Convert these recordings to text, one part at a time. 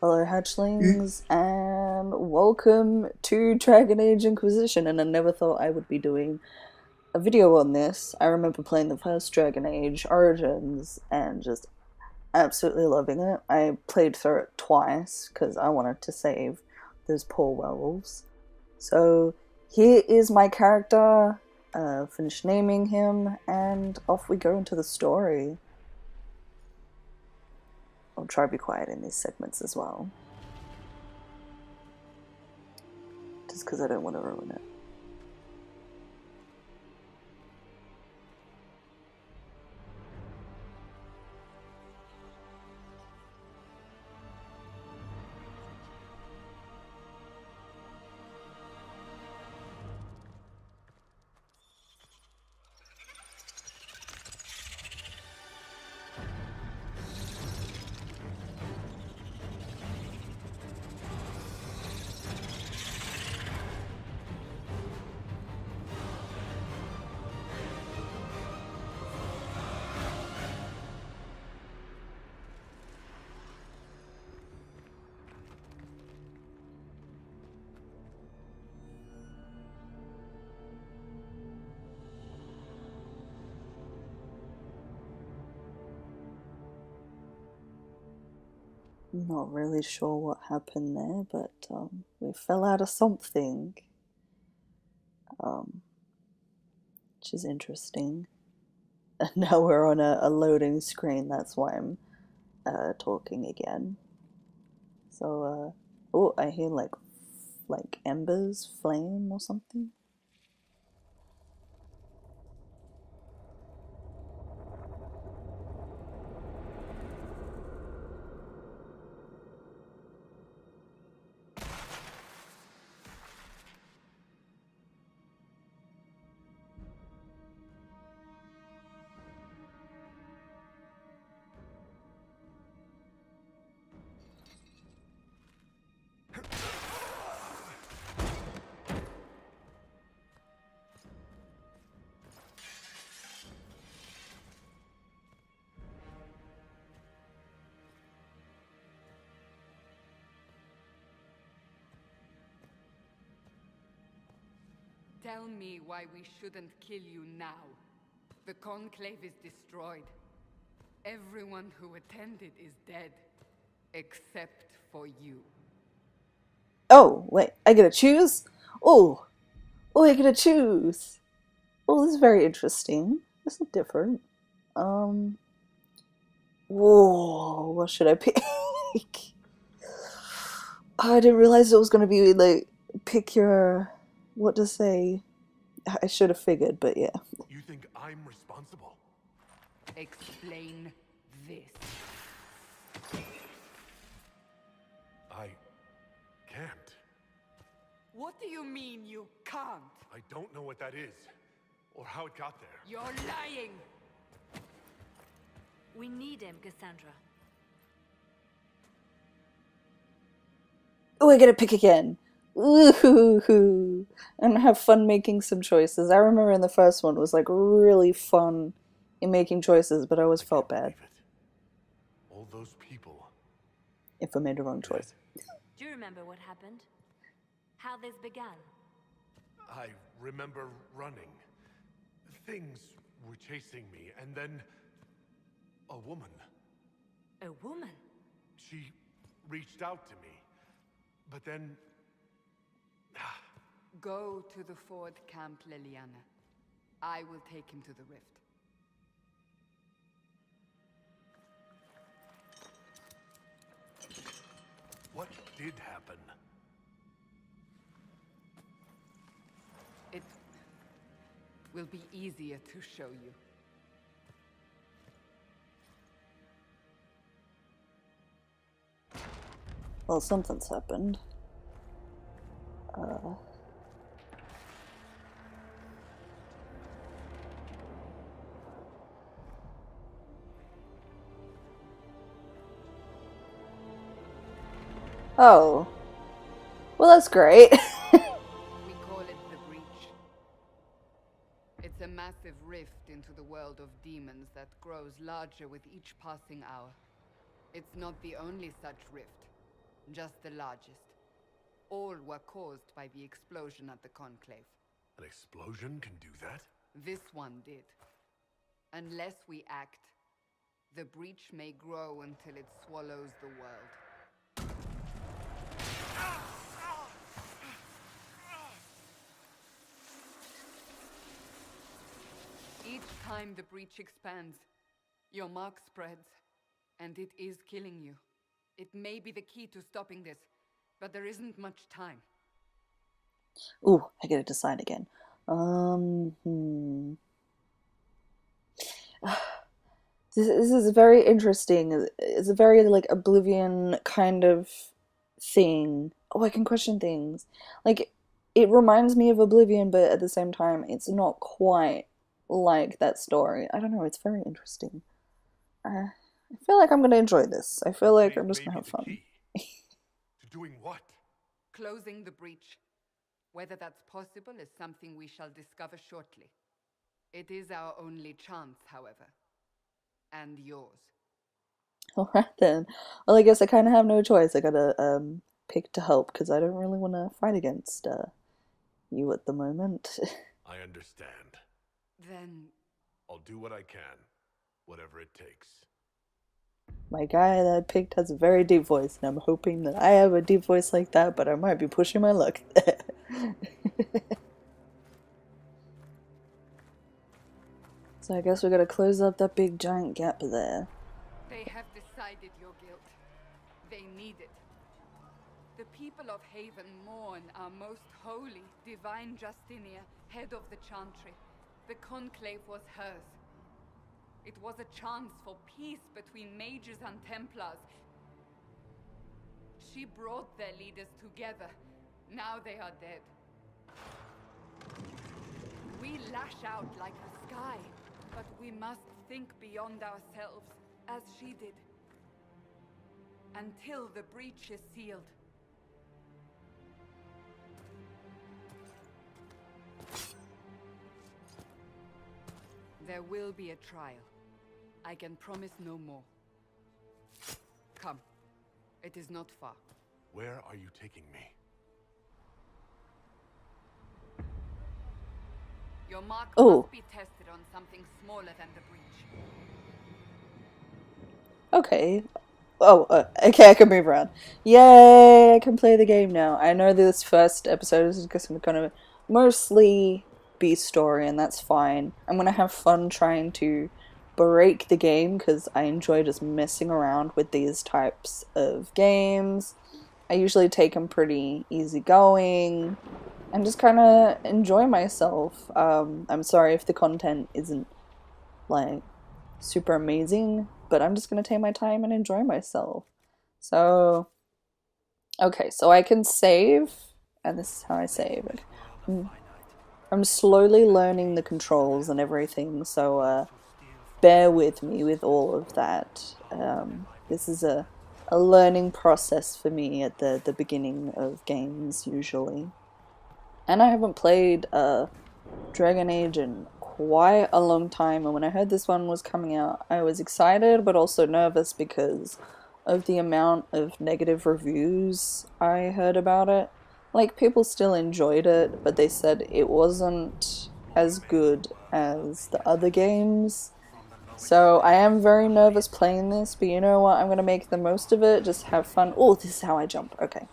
Hello, hatchlings, and welcome to Dragon Age Inquisition. And I never thought I would be doing a video on this. I remember playing the first Dragon Age Origins and just absolutely loving it. I played through it twice because I wanted to save those poor werewolves. So here is my character. Finished naming him, and off we go into the story. I'll try to be quiet in these segments as well, just because I don't want to ruin it. Not really sure what happened there, but we fell out of something, um, which is interesting. And now we're on a loading screen, that's why I'm talking again. So, oh, I hear like embers, flame or something. Tell me why we shouldn't kill you now. The Conclave is destroyed. Everyone who attended is dead. Except for you. Oh, wait, I get to choose? Oh, oh, I get to choose. Oh, this is very interesting. This is different. Um, Whoa, what should I pick? I didn't realize it was gonna be like pick your what to say. I should have figured, but yeah. You think I'm responsible? Explain this. I can't. What do you mean you can't? I don't know what that is, or how it got there. You're lying! We need him, Cassandra. Oh, I gotta pick again. Ooh, and have fun making some choices. I remember in the first one it was like really fun in making choices, but I always I felt can't bad believe it. All those people. if I made the wrong Dead. choice. Do you remember what happened? How this began? I remember running. Things were chasing me, and then a woman. A woman? She reached out to me, but then Go to the Ford Camp, Liliana. I will take him to the rift. what did happen? It will be easier to show you. Well, something's happened. Oh. Well, that's great. We call it the Breach. It's a massive rift into the world of demons that grows larger with each passing hour. It's not the only such rift, Just the largest. All were caused by the explosion at the Conclave. An explosion can do that? This one did. Unless we act, the breach may grow until it swallows the world. Each time the breach expands, your mark spreads, and it is killing you. It may be the key to stopping this, but there isn't much time. Ooh, I gotta decide again. This is very interesting. It's a very like Oblivion kind of thing. Oh, I can question things. Like it reminds me of Oblivion, but at the same time, it's not quite like that story. I don't know. It's very interesting. I feel like I'm gonna enjoy this. I feel like I'm just gonna have fun. To doing what? Closing the breach. Whether that's possible is something we shall discover shortly. It is our only chance, however. And yours. Alright then. Well, I guess I kind of have no choice. I gotta pick to help because I don't really want to fight against you at the moment. I understand. Then I'll do what I can, whatever it takes. My guy that I picked has a very deep voice, and I'm hoping that I have a deep voice like that, but I might be pushing my luck. So I guess we gotta close up that big giant gap there. they have decided your guilt. They need it. The people of Haven mourn our most holy, divine Justinia, head of the Chantry. The Conclave was hers. It was a chance for peace between mages and Templars. She brought their leaders together. Now they are dead. We lash out like the sky, but we must think beyond ourselves, as she did. Until the breach is sealed. There will be a trial. I can promise no more. Come. It is not far. Where are you taking me? Your mark Oh. must be tested on something smaller than the breach. Okay. Oh, okay, I can move around. Yay, I can play the game now. I know this first episode is going to mostly be story, and that's fine. I'm going to have fun trying to break the game, because I enjoy just messing around with these types of games. I usually take them pretty easygoing, and just kind of enjoy myself. I'm sorry if the content isn't, like, super amazing, but I'm just gonna take my time and enjoy myself. So, okay, so I can save, and this is how I save it. I'm slowly learning the controls and everything, so bear with me with all of that. This is a learning process for me at the beginning of games, usually. And I haven't played Dragon Age in quite a long time, and when I heard this one was coming out, I was excited but also nervous because of the amount of negative reviews I heard about it. Like, people still enjoyed it, but they said it wasn't as good as the other games. So I am very nervous playing this, but you know what? I'm gonna make the most of it, just have fun. Oh, this is how I jump. Okay.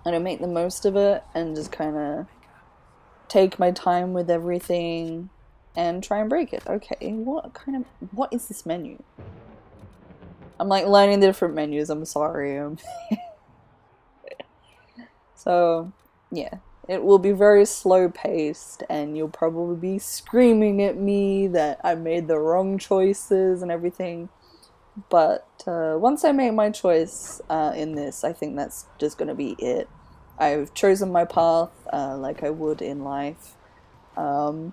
I'm gonna make the most of it and just kind of take my time with everything and try and break it. Okay, what is this menu? I'm like learning the different menus, I'm sorry. So, yeah. It will be very slow paced, and you'll probably be screaming at me that I made the wrong choices and everything. But once I make my choice in this, I think that's just going to be it. I've chosen my path like I would in life. And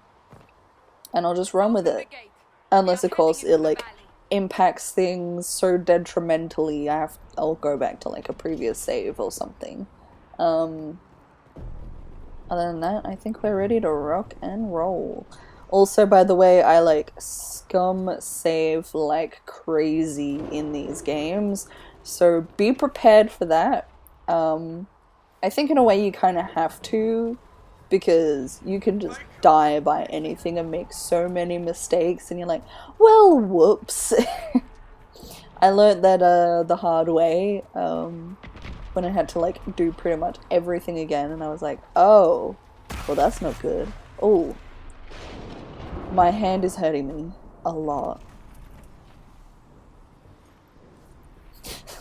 I'll just run with it. Unless, of course, it like impacts things so detrimentally, I'll go back to like a previous save or something. Other than that, I think we're ready to rock and roll. Also, by the way, I like scum save like crazy in these games. So be prepared for that. I think in a way you kind of have to, because you can just die by anything and make so many mistakes, and you're like, well, whoops. I learned that the hard way when I had to like do pretty much everything again, and I was like, oh, well, that's not good. Oh, my hand is hurting me a lot.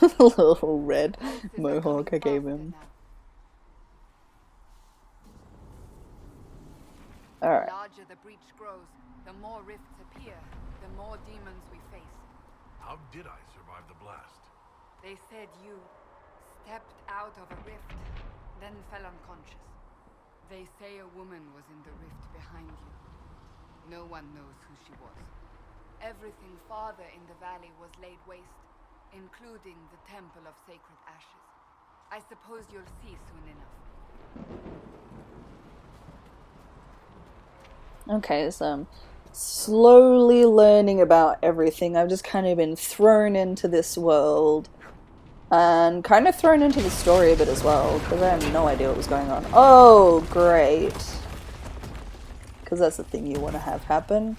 Little red mohawk I gave him. Alright. The larger the breach grows, the more rifts appear, the more demons we face. How did I survive the blast? They said you stepped out of a rift, then fell unconscious. They say a woman was in the rift behind you. No one knows who she was. Everything farther in the valley was laid waste, including the Temple of Sacred Ashes. I suppose you'll see soon enough. Okay, so I'm slowly learning about everything. I've just kind of been thrown into this world and kind of thrown into the story a bit as well, because I had no idea what was going on. Oh, great. Because that's the thing you want to have happen.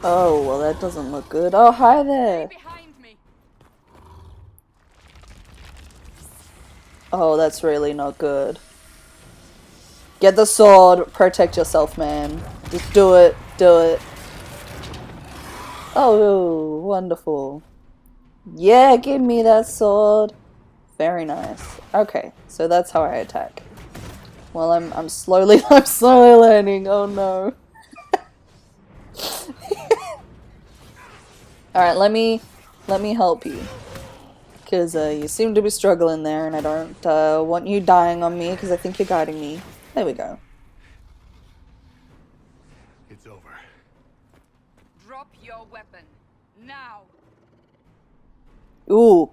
Oh, well, that doesn't look good. Oh, hi there. Oh, that's really not good. Get the sword. Protect yourself, man. Just do it. Do it. Oh, wonderful. Yeah, give me that sword. Very nice. Okay, so that's how I attack. Well, I'm slowly learning. Oh no. All right, let me help you. Because you seem to be struggling there, and I don't want you dying on me, because I think you're guiding me. There we go. It's over. Drop your weapon. Now! Ooh.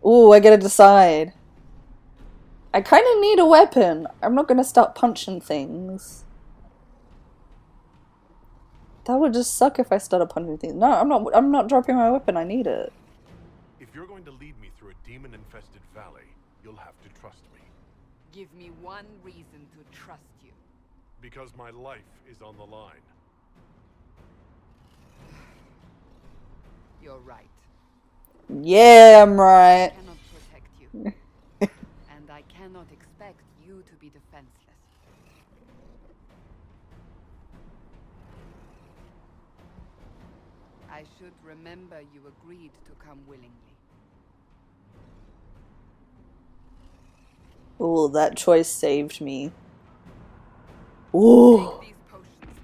Ooh, I gotta decide. I kind of need a weapon. I'm not gonna start punching things. That would just suck if I started punching things. No, I'm not dropping my weapon. I need it. If you're going to lead me through a demon-infested valley, you'll have to trust me. Give me one reason to trust you. Because my life is on the line. You're right. Yeah, I'm right. I cannot protect you. And I cannot expect you to be defenseless. I should remember you agreed to come willingly. Ooh, that choice saved me. Ooh. Take these potions.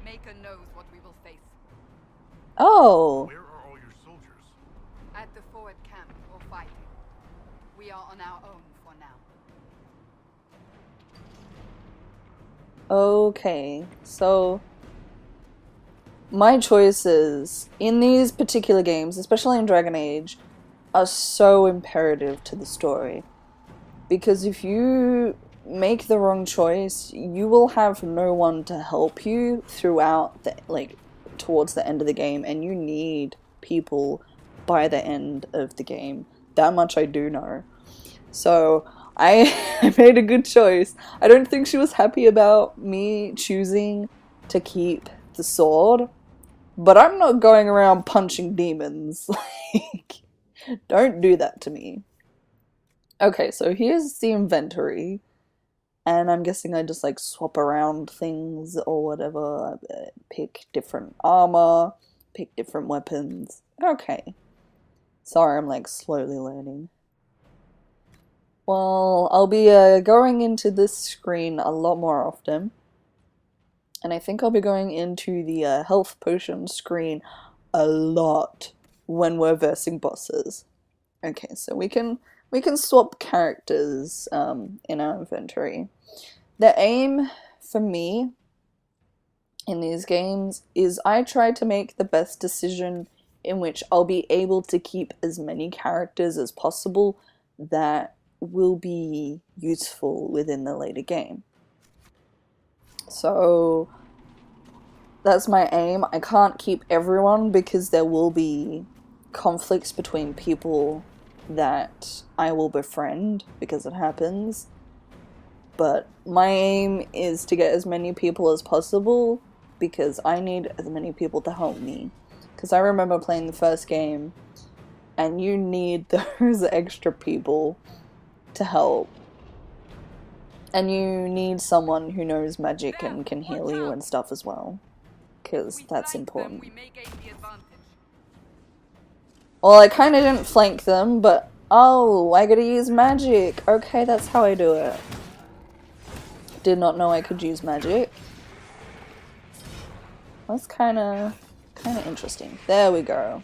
Maker knows what we will face. Oh. Where are all your soldiers? At the forward camp or fighting. We are on our own for now. Okay, so my choices in these particular games, especially in Dragon Age, are so imperative to the story. Because if you make the wrong choice, you will have no one to help you throughout the, like, towards the end of the game, and you need people by the end of the game. That much I do know. So I made a good choice. I don't think she was happy about me choosing to keep the sword, but I'm not going around punching demons. Like, don't do that to me. Okay, so here's the inventory, and I'm guessing I just like swap around things or whatever. Pick different armor, pick different weapons. Okay. Sorry, I'm like slowly learning. Well, I'll be going into this screen a lot more often. And I think I'll be going into the health potion screen a lot when we're versing bosses. Okay, so we can swap characters in our inventory. The aim for me in these games is I try to make the best decision in which I'll be able to keep as many characters as possible that will be useful within the later game. So that's my aim. I can't keep everyone because there will be conflicts between people that I will befriend because it happens. But my aim is to get as many people as possible because I need as many people to help me. Because I remember playing the first game and you need those extra people to help. And you need someone who knows magic and can heal you and stuff as well. Because that's important. Well, I kind of didn't flank them, but oh, I gotta use magic. Okay, that's how I do it. Did not know I could use magic. That's kind of interesting. There we go.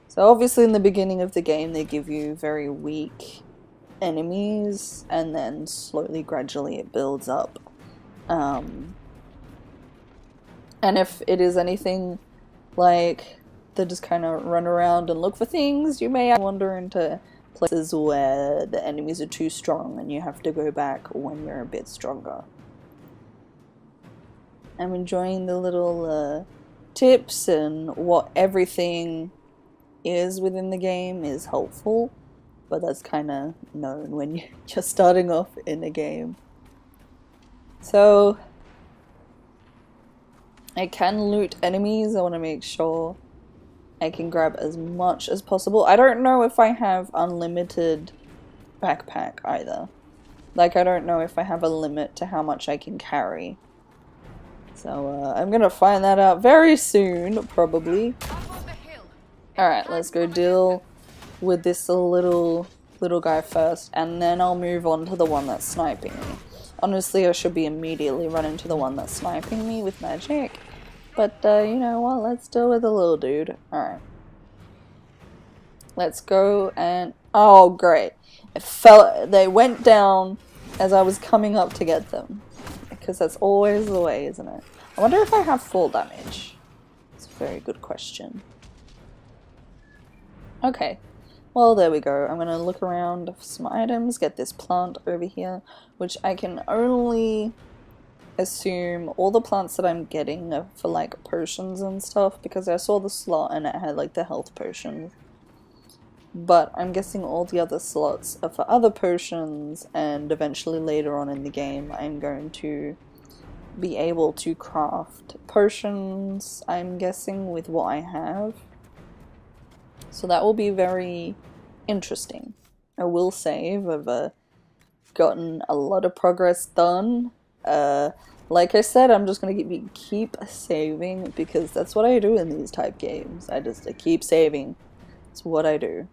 So obviously in the beginning of the game they give you very weak enemies, and then slowly, gradually it builds up. And if it is anything like they just kind of run around and look for things, you may wander into places where the enemies are too strong and you have to go back when you're a bit stronger. I'm enjoying the little tips, and what everything is within the game is helpful, but that's kind of known when you're just starting off in a game. So I can loot enemies. I want to make sure I can grab as much as possible. I don't know if I have unlimited backpack either. Like, I don't know if I have a limit to how much I can carry. So I'm gonna find that out very soon, probably. Alright, let's go deal with this little guy first, and then I'll move on to the one that's sniping me. Honestly, I should be immediately running to the one that's sniping me with magic. But, you know what, let's deal with the little dude. Alright. Let's go and... oh, great. They went down as I was coming up to get them. Because that's always the way, isn't it? I wonder if I have full damage. It's a very good question. Okay. Well, there we go. I'm gonna look around for some items, get this plant over here, which I can only assume all the plants that I'm getting are for like potions and stuff, because I saw the slot and it had like the health potions. But I'm guessing all the other slots are for other potions, and eventually later on in the game I'm going to be able to craft potions, I'm guessing, with what I have. So that will be very interesting. I will save. I've gotten a lot of progress done. Like I said, I'm just gonna keep saving because that's what I do in these type games. I keep saving. It's what I do.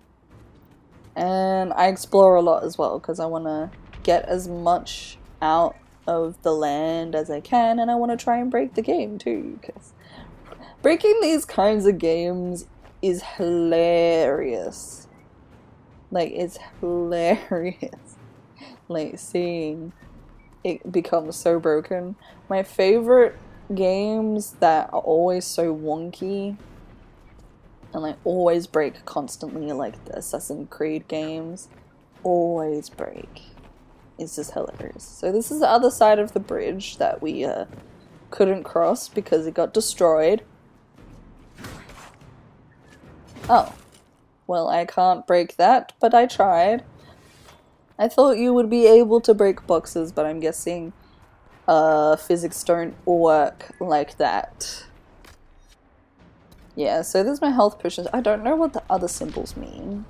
And I explore a lot as well because I want to get as much out of the land as I can, and I want to try and break the game too, because breaking these kinds of games is hilarious. Like, it's hilarious. Like, seeing it become so broken. My favorite games that are always so wonky and like always break constantly, like the Assassin's Creed games, always break. It's just hilarious. So this is the other side of the bridge that we couldn't cross because it got destroyed. Oh. Well, I can't break that, but I tried. I thought you would be able to break boxes, but I'm guessing physics don't work like that. Yeah, so there's my health potions. I don't know what the other symbols mean.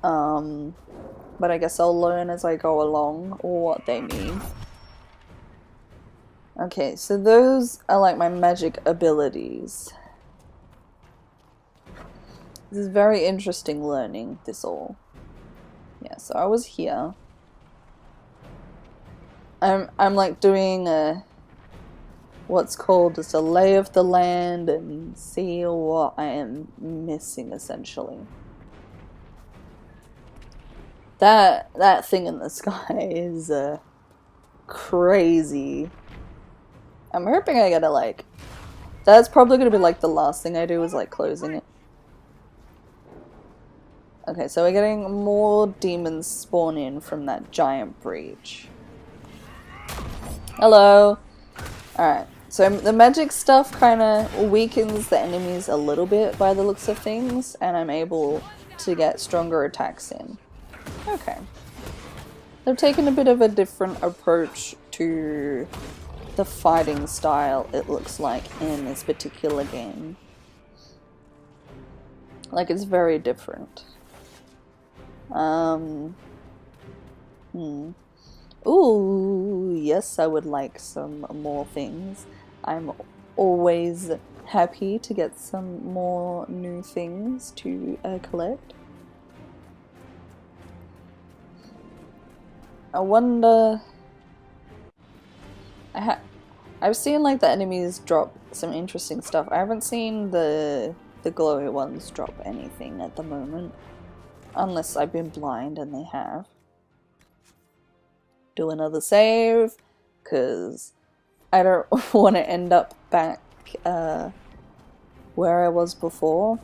But I guess I'll learn as I go along what they mean. Okay, so those are like my magic abilities. This is very interesting learning this all. Yeah, so I was here. I'm like doing a what's called just a lay of the land and see what I am missing essentially. That thing in the sky is crazy. I'm hoping I gotta like that's probably gonna be like the last thing I do is like closing it. Okay, so we're getting more demons spawn in from that giant breach. Hello! Alright, So the magic stuff kind of weakens the enemies a little bit by the looks of things, and I'm able to get stronger attacks in. Okay. They've taken a bit of a different approach to the fighting style, it looks like, in this particular game. Like, it's very different. Ooh, yes, I would like some more things. I'm always happy to get some more new things to collect. I wonder... I've seen like the enemies drop some interesting stuff. I haven't seen the glowy ones drop anything at the moment. Unless I've been blind and they have. Do another save, because I don't want to end up back where I was before.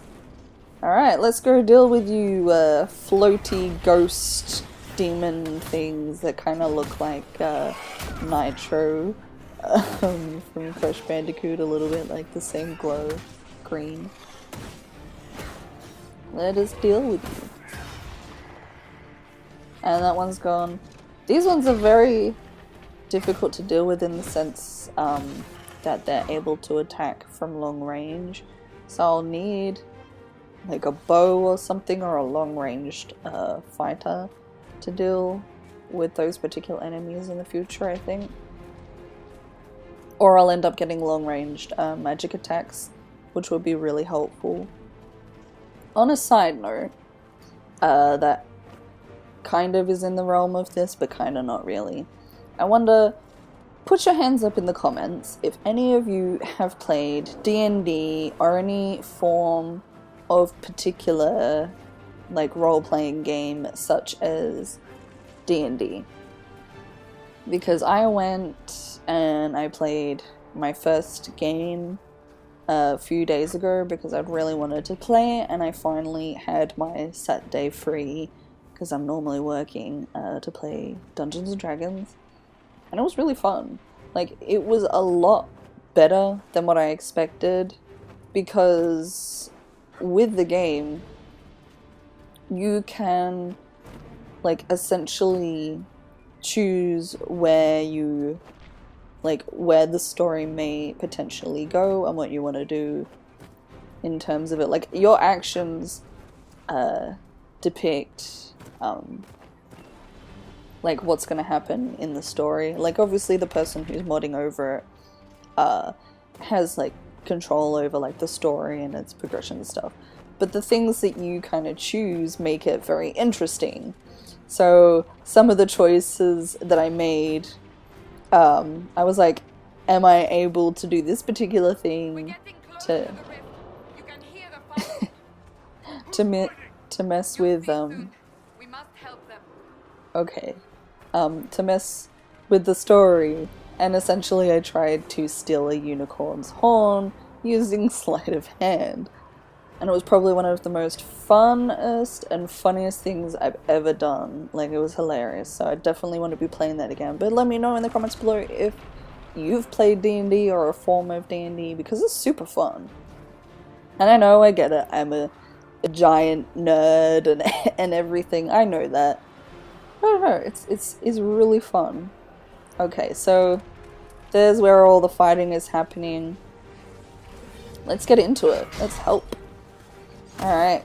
Alright, let's go deal with you floaty ghost demon things that kind of look like Nitro from Crash Bandicoot, a little bit like the same glow green. Let us deal with you. And that one's gone. These ones are very difficult to deal with in the sense that they're able to attack from long range. So I'll need like a bow or something, or a long-ranged fighter to deal with those particular enemies in the future, I think. Or I'll end up getting long-ranged magic attacks, which would be really helpful. On a side note, that kind of is in the realm of this, but kind of not really. I wonder, put your hands up in the comments if any of you have played D&D or any form of particular like role-playing game such as D&D. Because I went and I played my first game a few days ago because I'd really wanted to play it, and I finally had my Saturday free because I'm normally working to play Dungeons & Dragons, and it was really fun. Like, it was a lot better than what I expected, because with the game you can like essentially choose where you where the story may potentially go and what you want to do in terms of it. Like, your actions depict like what's going to happen in the story. Like, obviously the person who's modding over it has like control over like the story and its progression and stuff, but the things that you kind of choose make it very interesting. So some of the choices that I made, I was like, am I able to do this particular thing to to mess with We must help them. okay, to mess with the story, and essentially I tried to steal a unicorn's horn using sleight of hand, and it was probably one of the most funnest and funniest things I've ever done. Like, it was hilarious, so I definitely want to be playing that again. But let me know in the comments below if you've played D&D or a form of D&D, because it's super fun. And I know, I get it, I'm a giant nerd and everything, I know that. I don't know, it's really fun. Okay, so there's where all the fighting is happening. Let's get into it. Let's help. Alright.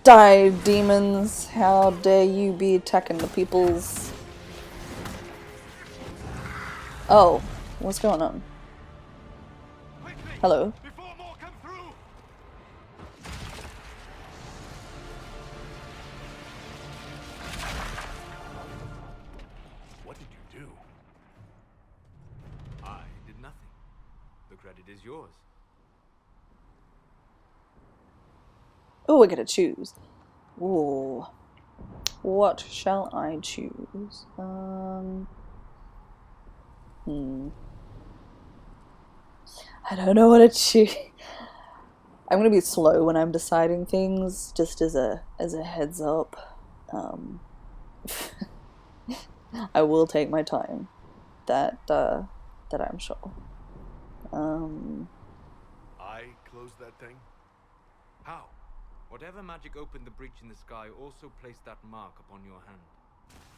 Die, demons! How dare you be attacking the peoples? Oh, what's going on? Hello. What did you do? I did nothing. The credit is yours. Oh, I gotta choose. Ooh. What shall I choose? I don't know what to choose. I'm gonna be slow when I'm deciding things, just as a heads up. I will take my time. That I'm sure. I closed that thing? How? Whatever magic opened the breach in the sky also placed that mark upon your hand.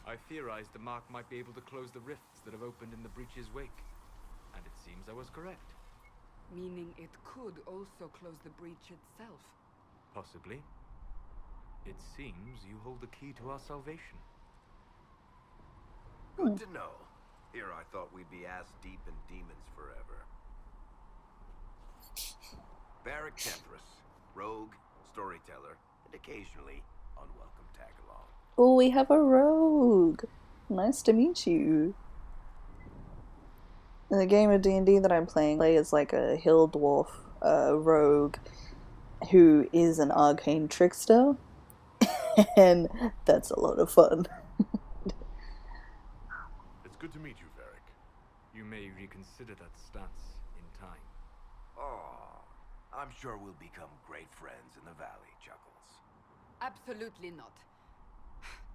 I theorized the mark might be able to close the rifts that have opened in the breach's wake. And it seems I was correct. Meaning it could also close the breach itself. Possibly. It seems you hold the key to our salvation. Good to know. Here I thought we'd be ass deep in demons forever. Barrack Temptress, rogue, storyteller, and occasionally unwelcome tag-along. Oh, we have a rogue. Nice to meet you. The game of D&D that I'm playing is like a hill dwarf rogue who is an arcane trickster, and that's a lot of fun. It's good to meet you, Varric. You may reconsider that stance in time. Oh, I'm sure we'll become great friends in the valley, Chuckles. Absolutely not.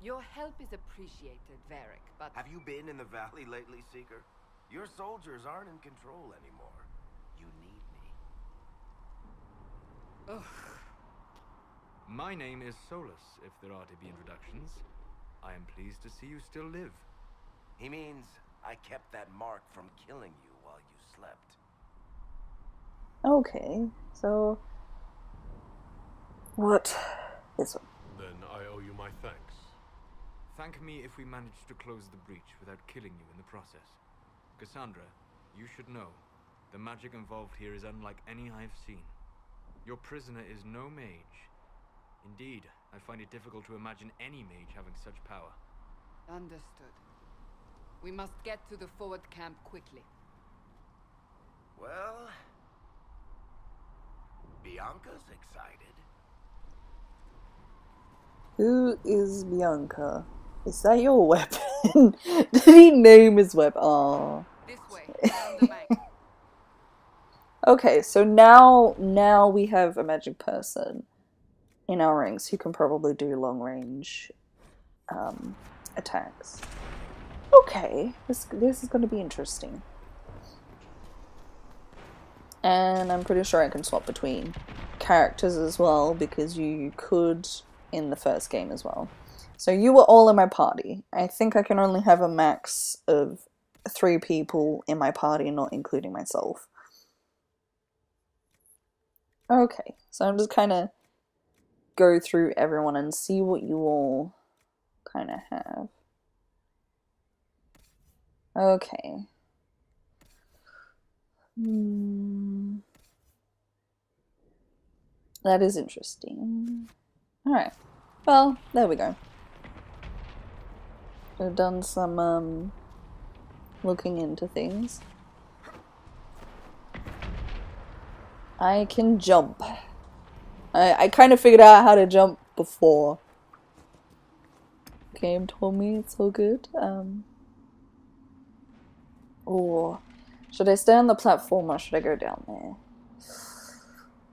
Your help is appreciated, Varric, but... Have you been in the valley lately, Seeker? Your soldiers aren't in control anymore. You need me. Ugh. My name is Solus, if there are to be introductions. I am pleased to see you still live. He means I kept that mark from killing you while you slept. Okay, so what? This one. Then I owe you my thanks. Thank me if we manage to close the breach without killing you in the process. Cassandra, you should know, the magic involved here is unlike any I've seen. Your prisoner is no mage. Indeed, I find it difficult to imagine any mage having such power. Understood. We must get to the forward camp quickly. Well, Bianca's excited. Who is Bianca? Is that your weapon? Did he name his weapon? Aww. This way, down the bank. Okay, so now we have a magic person in our ranks who can probably do long range attacks. Okay, this is going to be interesting. And I'm pretty sure I can swap between characters as well, because you could in the first game as well. So you were all in my party. I think I can only have a max of 3 people in my party, not including myself. Okay, so I'm just kind of go through everyone and see what you all kind of have. Okay. That is interesting. Alright. Well, there we go. I've done some looking into things. I can jump. I kind of figured out how to jump before. Game told me it's all good. Oh, should I stay on the platform or should I go down there?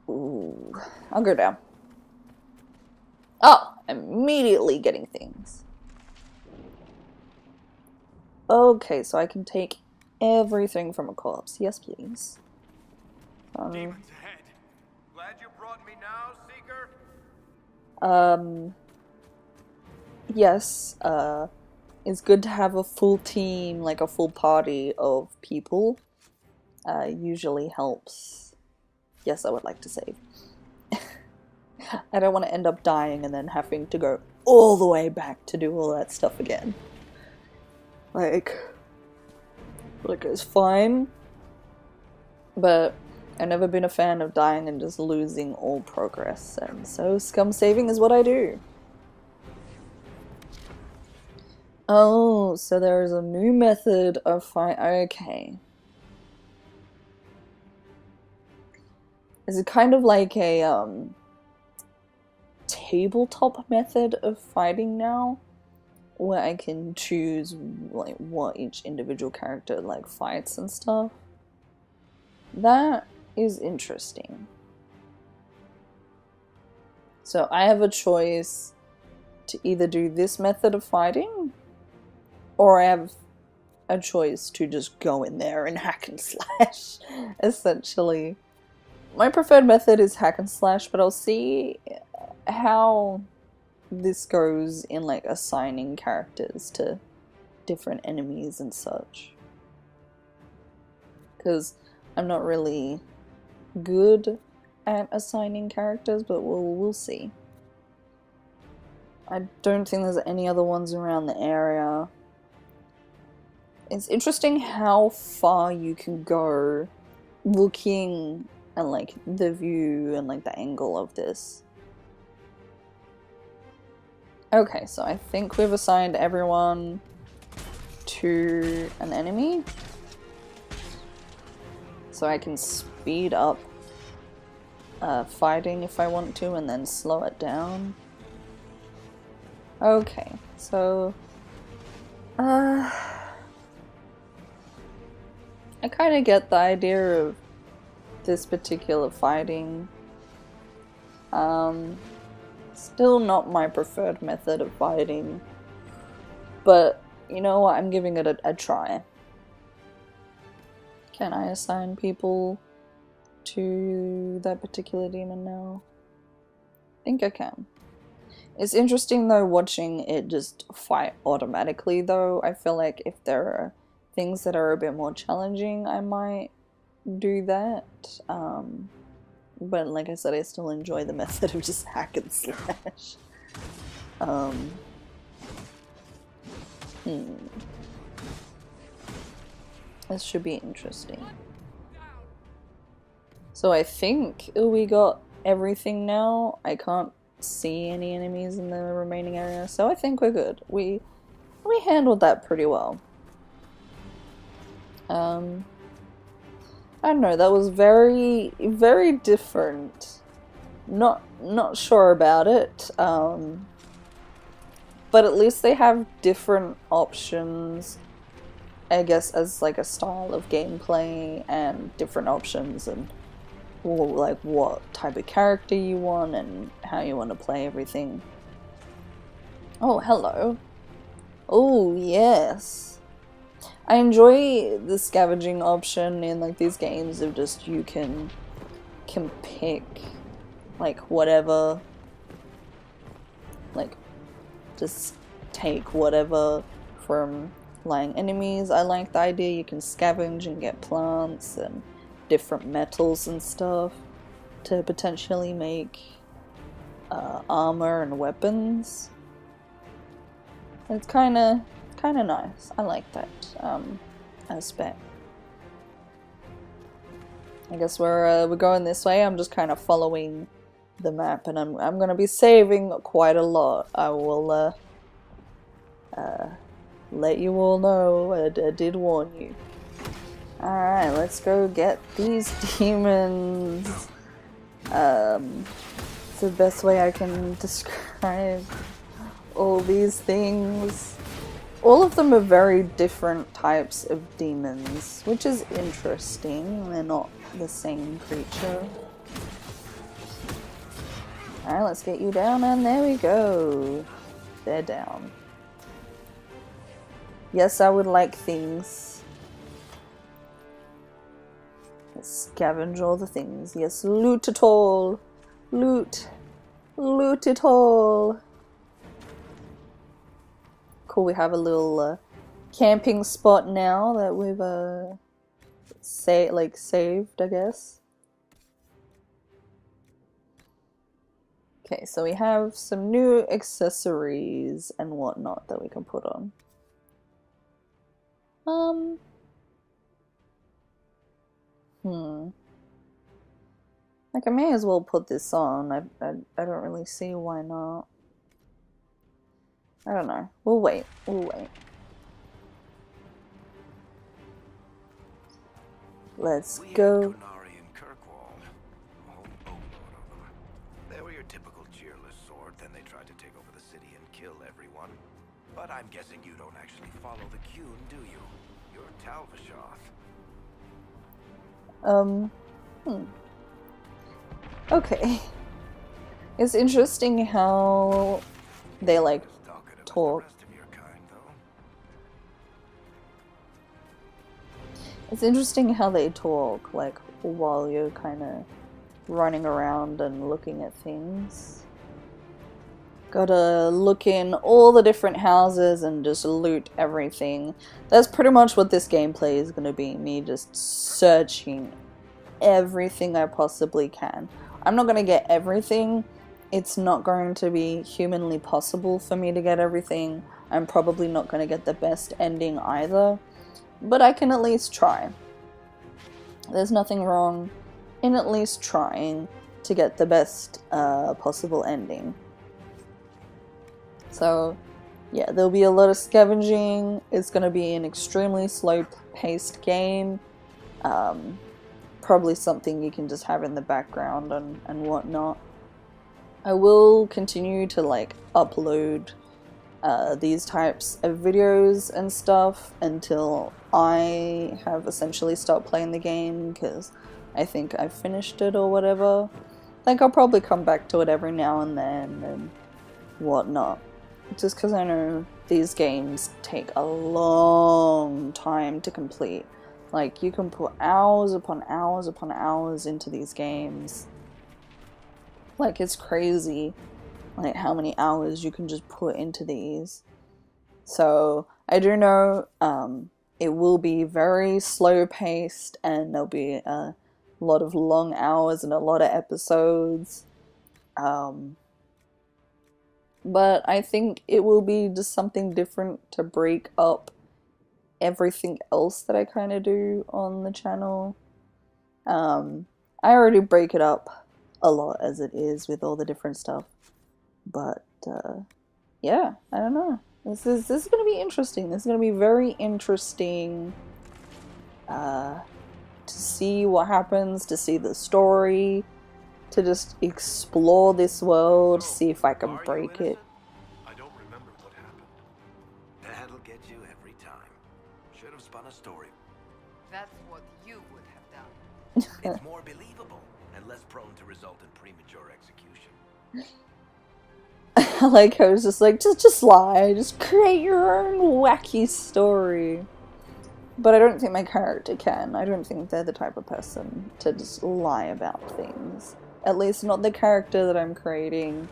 Ooh, I'll go down. Oh, immediately getting things. Okay, so I can take everything from a corpse. Yes, please. Demons ahead. Glad you brought me now, Seeker. Yes, it's good to have a full team, like a full party of people. Usually helps. Yes, I would like to save. I don't want to end up dying and then having to go all the way back to do all that stuff again. Like it's fine, but I've never been a fan of dying and just losing all progress, and so scum saving is what I do. Oh, so there is a new method of fight. Okay. Is it kind of like a tabletop method of fighting now, where I can choose like what each individual character like fights and stuff? That is interesting. So I have a choice to either do this method of fighting, or I have a choice to just go in there and hack and slash, essentially. My preferred method is hack and slash, but I'll see how this goes in like assigning characters to different enemies and such. Because I'm not really good at assigning characters, but we'll see. I don't think there's any other ones around the area. It's interesting how far you can go looking at like the view and like the angle of this. Okay, so I think we've assigned everyone to an enemy. So I can speed up fighting if I want to and then slow it down. Okay, so I kind of get the idea of this particular fighting. Still not my preferred method of fighting, but you know what, I'm giving it a try. Can I assign people to that particular demon now? I think I can. It's interesting though watching it just fight automatically though. I feel like if there are things that are a bit more challenging, I might do that. But like I said, I still enjoy the method of just hack and slash. This should be interesting. So I think we got everything now. I can't see any enemies in the remaining area, so I think we're good. We handled that pretty well. I don't know, that was very, very different. Not sure about it. But at least they have different options, I guess, as like a style of gameplay, and different options and like what type of character you want and how you want to play everything. Oh, hello. Oh, yes. I enjoy the scavenging option in like these games of just you can pick like whatever, like just take whatever from lying enemies. I like the idea you can scavenge and get plants and different metals and stuff to potentially make armor and weapons. It's kind of nice. I like that aspect. I guess we're going this way. I'm just kind of following the map, and I'm gonna be saving quite a lot. I will let you all know. I did warn you. Alright, let's go get these demons. It's the best way I can describe all these things. All of them are very different types of demons, which is interesting. They're not the same creature. Alright, let's get you down, and there we go. They're down. Yes, I would like things. Let's scavenge all the things. Yes, loot it all. Loot. Loot it all. Cool, we have a little camping spot now that we've saved, I guess. Okay, so we have some new accessories and whatnot that we can put on. Like, I may as well put this on. I don't really see why not. I don't know. We'll wait. We'll wait. Let's go. They were your typical cheerless sort. Then they tried to take over the city and kill everyone. But I'm guessing you don't actually follow the Qun, do you? You're Talvashoth. Okay. It's interesting how they like talk. It's interesting how they talk, like, while you're kind of running around and looking at things. Gotta look in all the different houses and just loot everything. That's pretty much what this gameplay is gonna be, me just searching everything I possibly can. I'm not gonna get everything. It's not going to be humanly possible for me to get everything. I'm probably not gonna get the best ending either, but I can at least try. There's nothing wrong in at least trying to get the best possible ending. So yeah, there'll be a lot of scavenging. It's going to be an extremely slow-paced game. Probably something you can just have in the background and whatnot. I will continue to like upload these types of videos and stuff until I have essentially stopped playing the game, because I think I've finished it or whatever. I think I'll probably come back to it every now and then and whatnot. Just because I know these games take a long time to complete. Like, you can put hours upon hours upon hours into these games. Like, it's crazy, like, how many hours you can just put into these. So, I do know it will be very slow-paced, and there'll be a lot of long hours and a lot of episodes. But I think it will be just something different to break up everything else that I kind of do on the channel. I already break it up a lot as it is with all the different stuff. But yeah, I don't know. This is going to be interesting. This is going to be very interesting to see what happens, to see the story, to just explore this world, see if I can break it. I don't remember what happened. That'll get you every time. Should have spun a story. That's what you would have done. It's more believable and less prone to result in premature execution. Like, I was just like, just lie, just create your own wacky story. But I don't think my character can. I don't think they're the type of person to just lie about things. At least not the character that I'm creating.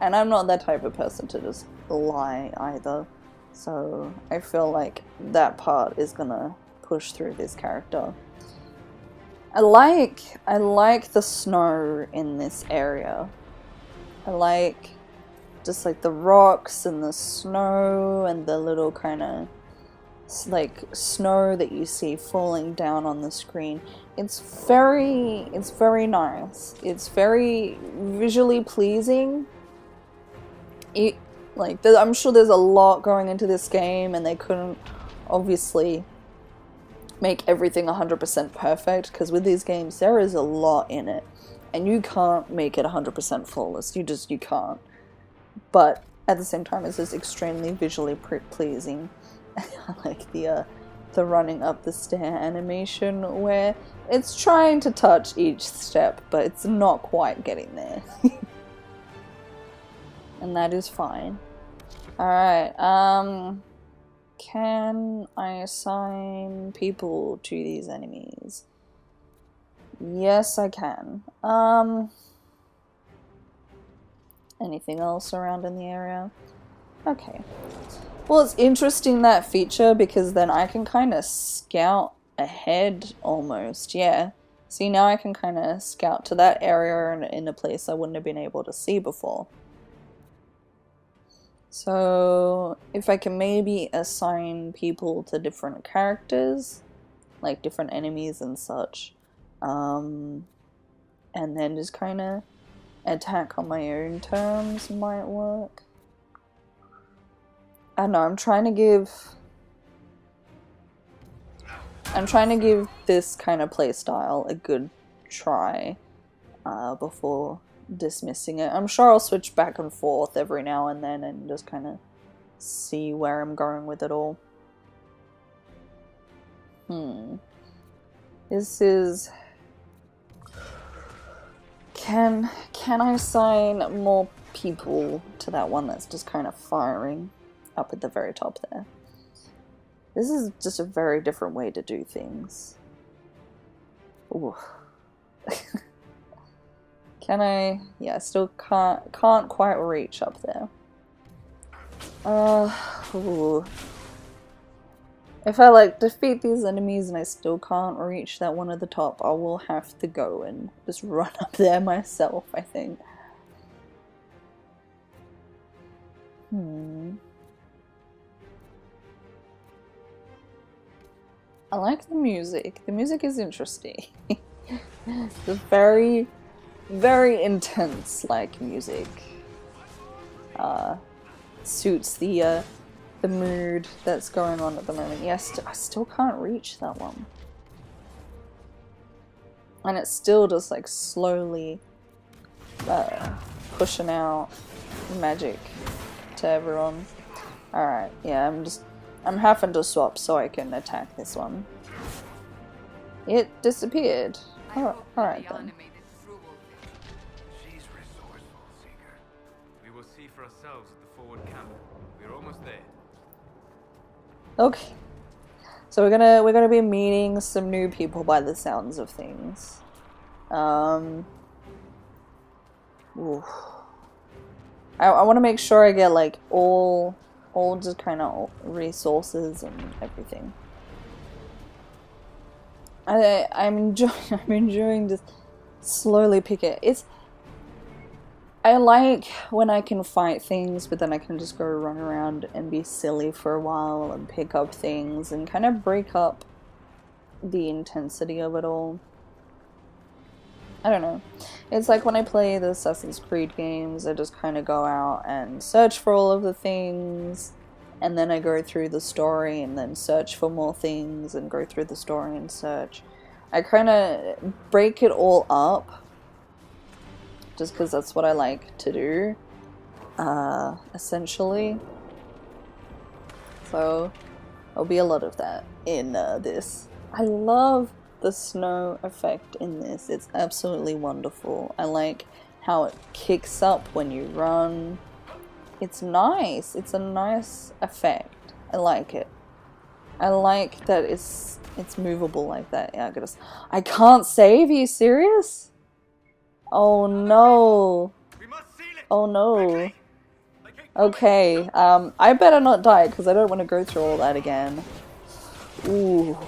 And I'm not that type of person to just lie either. So I feel like that part is gonna push through this character. I like the snow in this area. I like just like the rocks and the snow and the little kind of like snow that you see falling down on the screen. It's very nice. It's very visually pleasing. I'm sure there's a lot going into this game, and they couldn't obviously make everything 100% perfect, because with these games there is a lot in it, and you can't make it 100% flawless. You can't. But at the same time, it's just extremely visually pleasing. I like the running up the stair animation, where it's trying to touch each step, but it's not quite getting there. And that is fine. Alright, can I assign people to these enemies? Yes, I can. Anything else around in the area? Okay. Well, it's interesting, that feature, because then I can kind of scout ahead almost, yeah. See, now I can kind of scout to that area in a place I wouldn't have been able to see before. So, if I can maybe assign people to different characters, like different enemies and such, and then just kind of attack on my own terms might work. I don't know, I'm trying to give this kind of playstyle a good try before dismissing it. I'm sure I'll switch back and forth every now and then and just kind of see where I'm going with it all. This is... Can I assign more people to that one that's just kind of firing up at the very top there? This is just a very different way to do things. Ooh. Can I? Yeah, I still can't quite reach up there. Ooh. If I like defeat these enemies and I still can't reach that one at the top, I will have to go and just run up there myself, I think. I like the music. The music is interesting. The very, very intense like music. Suits the mood that's going on at the moment. Yes, I still can't reach that one. And it's still just like slowly pushing out magic to everyone. Alright, yeah, I'm having to swap so I can attack this one. It disappeared. Alright then. She's resourceful, Seeker. We will see for ourselves at the forward camp. We're almost there. Okay. So we're gonna be meeting some new people by the sounds of things. Ooh. I want to make sure I get like all just kind of resources and everything. I'm enjoying just slowly pick it. I like when I can fight things, but then I can just go run around and be silly for a while and pick up things and kind of break up the intensity of it all. I don't know. It's like when I play the Assassin's Creed games, I just kind of go out and search for all of the things, and then I go through the story and then search for more things and go through the story and search. I kind of break it all up just because that's what I like to do, essentially. So there'll be a lot of that in this. I love the snow effect in this. It's absolutely wonderful. I like how it kicks up when you run. It's nice. It's a nice effect. I like it. I like that it's movable like that. Yeah, I can't save. Are you serious? Oh no. Oh no. Okay, I better not die because I don't want to go through all that again. Ooh.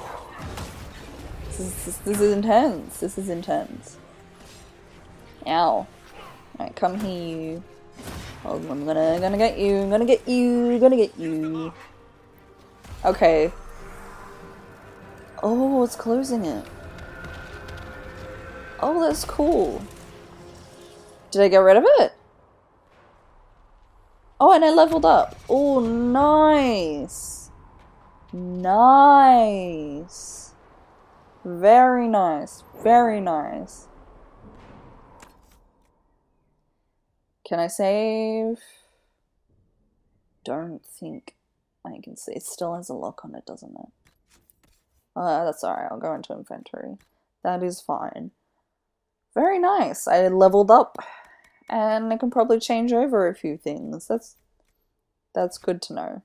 This is intense. This is intense. Ow. Alright, come here. Oh, I'm gonna get you. I'm gonna get you. I'm gonna get you. Okay. Oh, it's closing it. Oh, that's cool. Did I get rid of it? Oh, and I leveled up. Oh, nice. Nice. Very nice. Very nice. Can I save? Don't think I can see. It still has a lock on it, doesn't it? That's alright. I'll go into inventory. That is fine. Very nice. I leveled up. And I can probably change over a few things. That's good to know.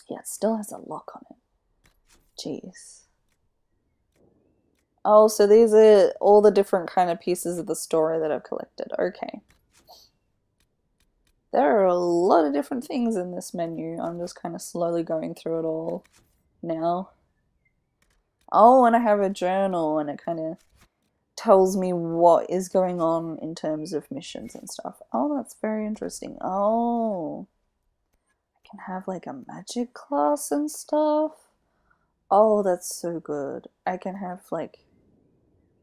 Yeah, it still has a lock on it. Jeez. Oh, so these are all the different kind of pieces of the story that I've collected. Okay. There are a lot of different things in this menu. I'm just kind of slowly going through it all now. Oh, and I have a journal and it kind of tells me what is going on in terms of missions and stuff. Oh, that's very interesting. Oh, I can have like a magic class and stuff. Oh, that's so good. I can have like,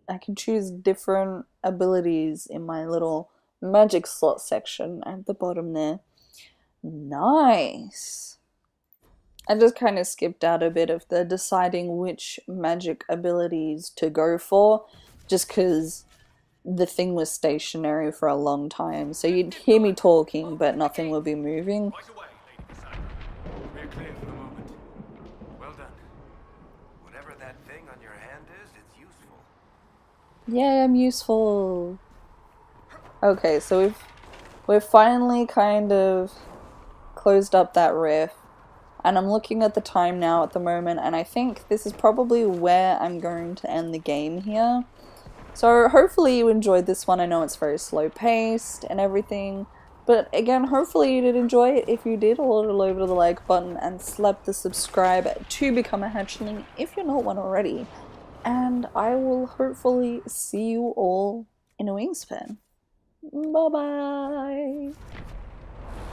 I can choose different abilities in my little magic slot section at the bottom there. Nice. I just kind of skipped out a bit of the deciding which magic abilities to go for, just because the thing was stationary for a long time. So you'd hear me talking, but nothing would be moving. We're clear for the moment. Well done. Whatever that thing on your hand is, it's useful. Yeah, I'm useful. Okay, so we've finally kind of closed up that rift. And I'm looking at the time now at the moment, and I think this is probably where I'm going to end the game here. So hopefully you enjoyed this one. I know it's very slow paced and everything. But again, hopefully you did enjoy it. If you did, hold over to the like button and slap the subscribe to become a hatchling if you're not one already. And I will hopefully see you all in a wingspan. Bye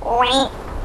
bye.